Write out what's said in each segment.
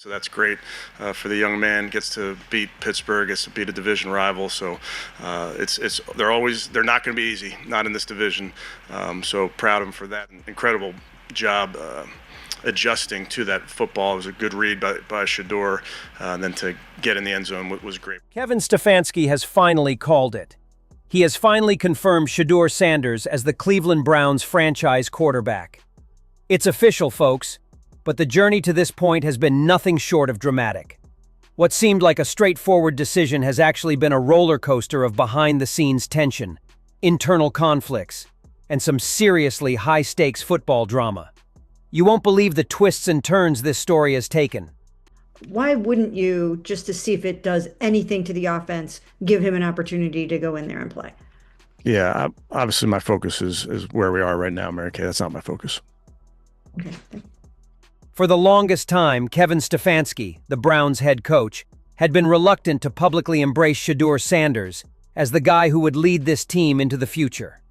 So that's great for the young man. Gets to beat Pittsburgh, gets to beat a division rival. So they're not going to be easy, not in this division. So proud of him for that. Incredible job adjusting to that football. It was a good read by Shedeur, and then to get in the end zone was great. Kevin Stefanski has finally called it. He has finally confirmed Shedeur Sanders as the Cleveland Browns franchise quarterback. It's official, folks. But the journey to this point has been nothing short of dramatic. What seemed like a straightforward decision has actually been a roller coaster of behind-the-scenes tension, internal conflicts, and some seriously high-stakes football drama. You won't believe the twists and turns this story has taken. Why wouldn't you, just to see if it does anything to the offense, give him an opportunity to go in there and play? Yeah, obviously my focus is where we are right now, Mary Kay. That's not my focus. Okay. For the longest time, Kevin Stefanski, the Browns head coach, had been reluctant to publicly embrace Shedeur Sanders as the guy who would lead this team into the future.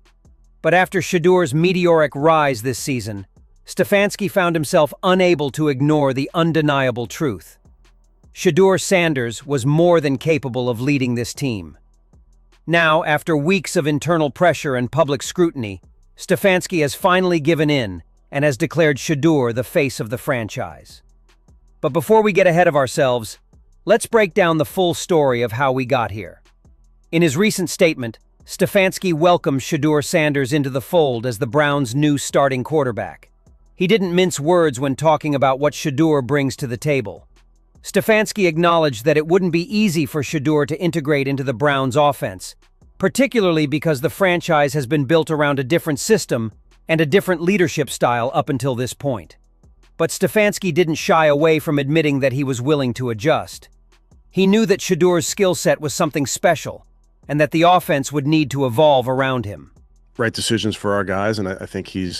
But after Shedeur's meteoric rise this season, Stefanski found himself unable to ignore the undeniable truth. Shedeur Sanders was more than capable of leading this team. Now, after weeks of internal pressure and public scrutiny, Stefanski has finally given in and has declared Shedeur the face of the franchise. But before we get ahead of ourselves, let's break down the full story of how we got here. In his recent statement, Stefanski welcomed Shedeur Sanders into the fold as the Browns' new starting quarterback. He didn't mince words when talking about what Shedeur brings to the table. Stefanski acknowledged that it wouldn't be easy for Shedeur to integrate into the Browns' offense, particularly because the franchise has been built around a different system and a different leadership style up until this point. But Stefanski didn't shy away from admitting that he was willing to adjust. He knew that Shedeur's skill set was something special, and that the offense would need to evolve around him. Right decisions for our guys, and I think he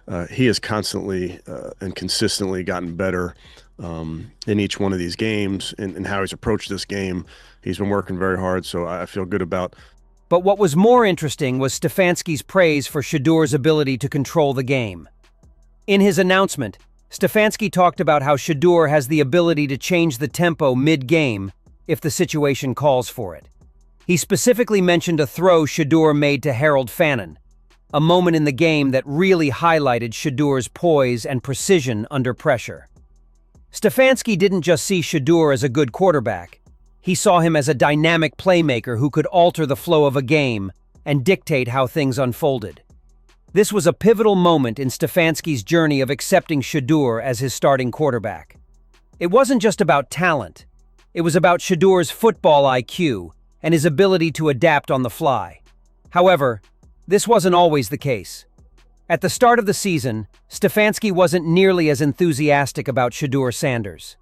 has constantly and consistently gotten better in each one of these games and how he's approached this game. He's been working very hard, so I feel good about. But what was more interesting was Stefanski's praise for Shedeur's ability to control the game. In his announcement, Stefanski talked about how Shedeur has the ability to change the tempo mid-game if the situation calls for it. He specifically mentioned a throw Shedeur made to Harold Fannin, a moment in the game that really highlighted Shedeur's poise and precision under pressure. Stefanski didn't just see Shedeur as a good quarterback. He saw him as a dynamic playmaker who could alter the flow of a game and dictate how things unfolded. This was a pivotal moment in Stefanski's journey of accepting Shedeur as his starting quarterback. It wasn't just about talent. It was about Shedeur's football IQ and his ability to adapt on the fly. However, this wasn't always the case. At the start of the season, Stefanski wasn't nearly as enthusiastic about Shedeur Sanders.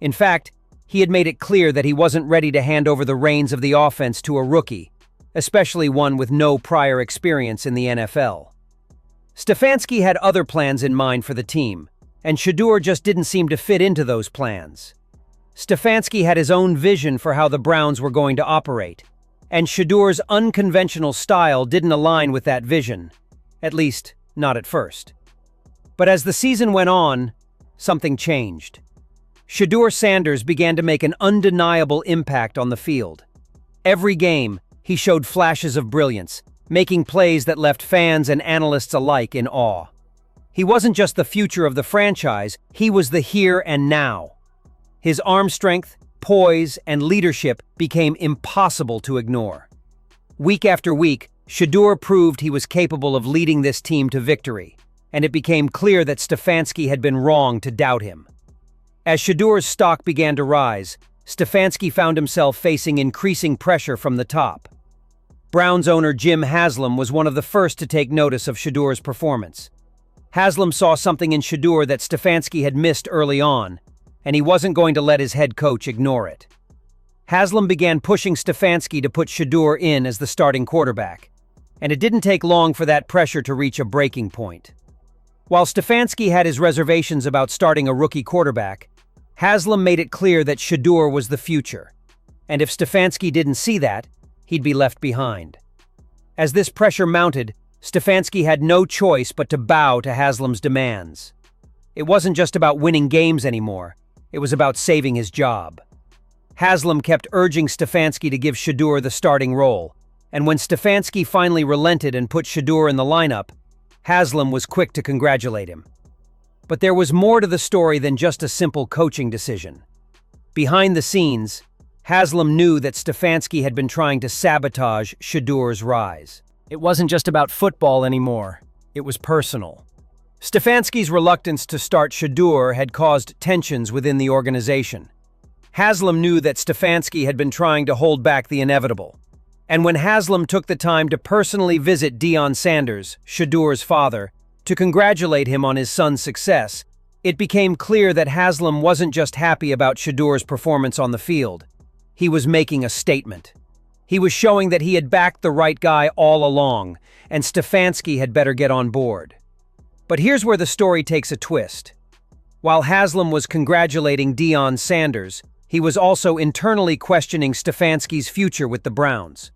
In fact, he had made it clear that he wasn't ready to hand over the reins of the offense to a rookie, especially one with no prior experience in the NFL. Stefanski had other plans in mind for the team, and Shedeur just didn't seem to fit into those plans. Stefanski had his own vision for how the Browns were going to operate, and Shedeur's unconventional style didn't align with that vision, at least not at first. But as the season went on, something changed. Shedeur Sanders began to make an undeniable impact on the field. Every game, he showed flashes of brilliance, making plays that left fans and analysts alike in awe. He wasn't just the future of the franchise, he was the here and now. His arm strength, poise, and leadership became impossible to ignore. Week after week, Shedeur proved he was capable of leading this team to victory, and it became clear that Stefanski had been wrong to doubt him. As Shedeur's stock began to rise, Stefanski found himself facing increasing pressure from the top. Browns owner Jim Haslam was one of the first to take notice of Shedeur's performance. Haslam saw something in Shedeur that Stefanski had missed early on, and he wasn't going to let his head coach ignore it. Haslam began pushing Stefanski to put Shedeur in as the starting quarterback, and it didn't take long for that pressure to reach a breaking point. While Stefanski had his reservations about starting a rookie quarterback, Haslam made it clear that Shedeur was the future, and if Stefanski didn't see that, he'd be left behind. As this pressure mounted, Stefanski had no choice but to bow to Haslam's demands. It wasn't just about winning games anymore. It was about saving his job. Haslam kept urging Stefanski to give Shedeur the starting role, and when Stefanski finally relented and put Shedeur in the lineup, Haslam was quick to congratulate him. But there was more to the story than just a simple coaching decision. Behind the scenes, Haslam knew that Stefanski had been trying to sabotage Shedeur's rise. It wasn't just about football anymore, it was personal. Stefanski's reluctance to start Shedeur had caused tensions within the organization. Haslam knew that Stefanski had been trying to hold back the inevitable. And when Haslam took the time to personally visit Deion Sanders, Shedeur's father, to congratulate him on his son's success, it became clear that Haslam wasn't just happy about Shedeur's performance on the field. He was making a statement. He was showing that he had backed the right guy all along, and Stefanski had better get on board. But here's where the story takes a twist. While Haslam was congratulating Deion Sanders, he was also internally questioning Stefanski's future with the Browns.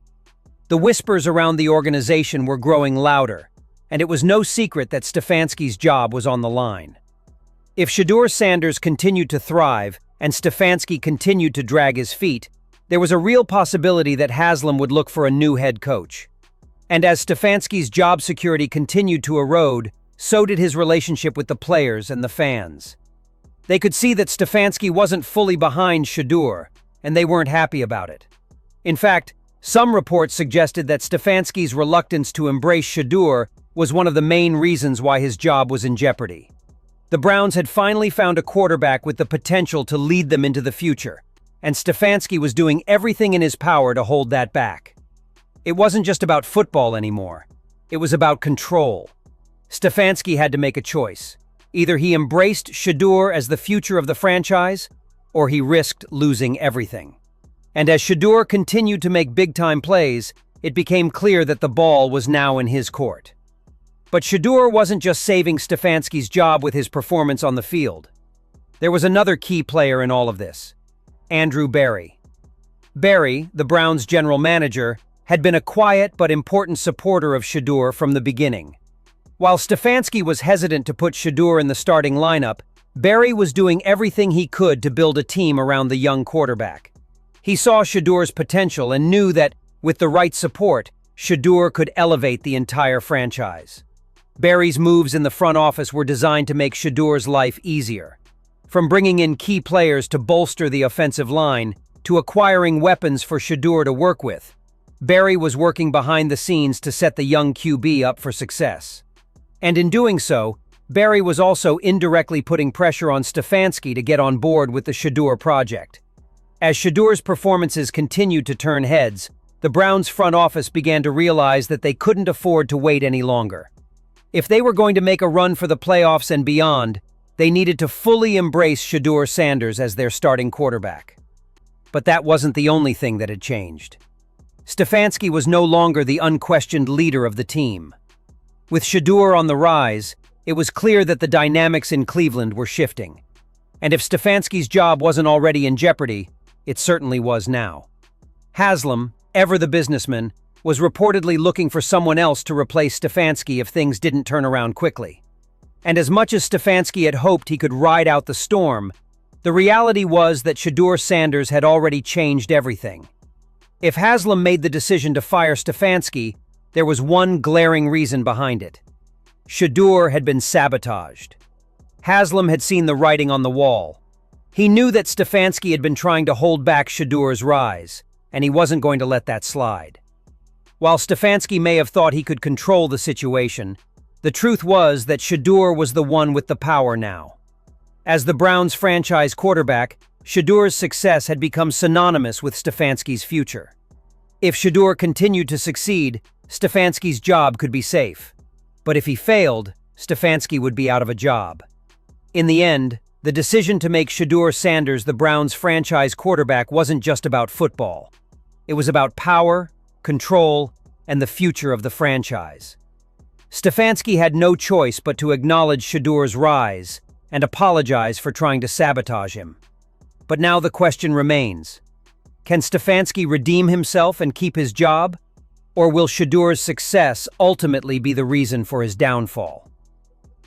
The whispers around the organization were growing louder, and it was no secret that Stefanski's job was on the line. If Shedeur Sanders continued to thrive and Stefanski continued to drag his feet, there was a real possibility that Haslam would look for a new head coach. And as Stefanski's job security continued to erode, so did his relationship with the players and the fans. They could see that Stefanski wasn't fully behind Shedeur, and they weren't happy about it. In fact, some reports suggested that Stefanski's reluctance to embrace Shedeur was one of the main reasons why his job was in jeopardy. The Browns had finally found a quarterback with the potential to lead them into the future, and Stefanski was doing everything in his power to hold that back. It wasn't just about football anymore. It was about control. Stefanski had to make a choice. Either he embraced Shedeur as the future of the franchise, or he risked losing everything. And as Shedeur continued to make big-time plays, it became clear that the ball was now in his court. But Shedeur wasn't just saving Stefanski's job with his performance on the field. There was another key player in all of this: Andrew Berry. Berry, the Browns' general manager, had been a quiet but important supporter of Shedeur from the beginning. While Stefanski was hesitant to put Shedeur in the starting lineup, Berry was doing everything he could to build a team around the young quarterback. He saw Shedeur's potential and knew that, with the right support, Shedeur could elevate the entire franchise. Berry's moves in the front office were designed to make Shedeur's life easier. From bringing in key players to bolster the offensive line, to acquiring weapons for Shedeur to work with, Berry was working behind the scenes to set the young QB up for success. And in doing so, Berry was also indirectly putting pressure on Stefanski to get on board with the Shedeur project. As Shedeur's performances continued to turn heads, the Browns' front office began to realize that they couldn't afford to wait any longer. If they were going to make a run for the playoffs and beyond, they needed to fully embrace Shedeur Sanders as their starting quarterback. But that wasn't the only thing that had changed. Stefanski was no longer the unquestioned leader of the team. With Shedeur on the rise, it was clear that the dynamics in Cleveland were shifting. And if Stefanski's job wasn't already in jeopardy, it certainly was now. Haslam, ever the businessman, was reportedly looking for someone else to replace Stefanski if things didn't turn around quickly. And as much as Stefanski had hoped he could ride out the storm, the reality was that Shedeur Sanders had already changed everything. If Haslam made the decision to fire Stefanski, there was one glaring reason behind it. Shedeur had been sabotaged. Haslam had seen the writing on the wall. He knew that Stefanski had been trying to hold back Shedeur's rise, and he wasn't going to let that slide. While Stefanski may have thought he could control the situation, the truth was that Shedeur was the one with the power now. As the Browns' franchise quarterback, Shedeur's success had become synonymous with Stefanski's future. If Shedeur continued to succeed, Stefanski's job could be safe. But if he failed, Stefanski would be out of a job. In the end, the decision to make Shedeur Sanders the Browns' franchise quarterback wasn't just about football. It was about power, control, and the future of the franchise. Stefanski had no choice but to acknowledge Shedeur's rise and apologize for trying to sabotage him. But now the question remains: can Stefanski redeem himself and keep his job? Or will Shedeur's success ultimately be the reason for his downfall?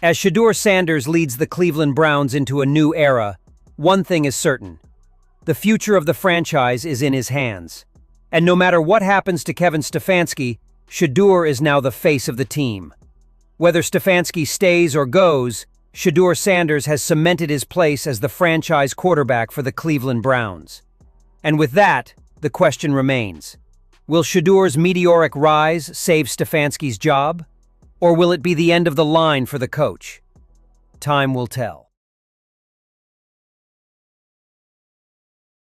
As Shedeur Sanders leads the Cleveland Browns into a new era, one thing is certain. The future of the franchise is in his hands. And no matter what happens to Kevin Stefanski, Shedeur is now the face of the team. Whether Stefanski stays or goes, Shedeur Sanders has cemented his place as the franchise quarterback for the Cleveland Browns. And with that, the question remains. Will Shedeur's meteoric rise save Stefanski's job? Or will it be the end of the line for the coach? Time will tell.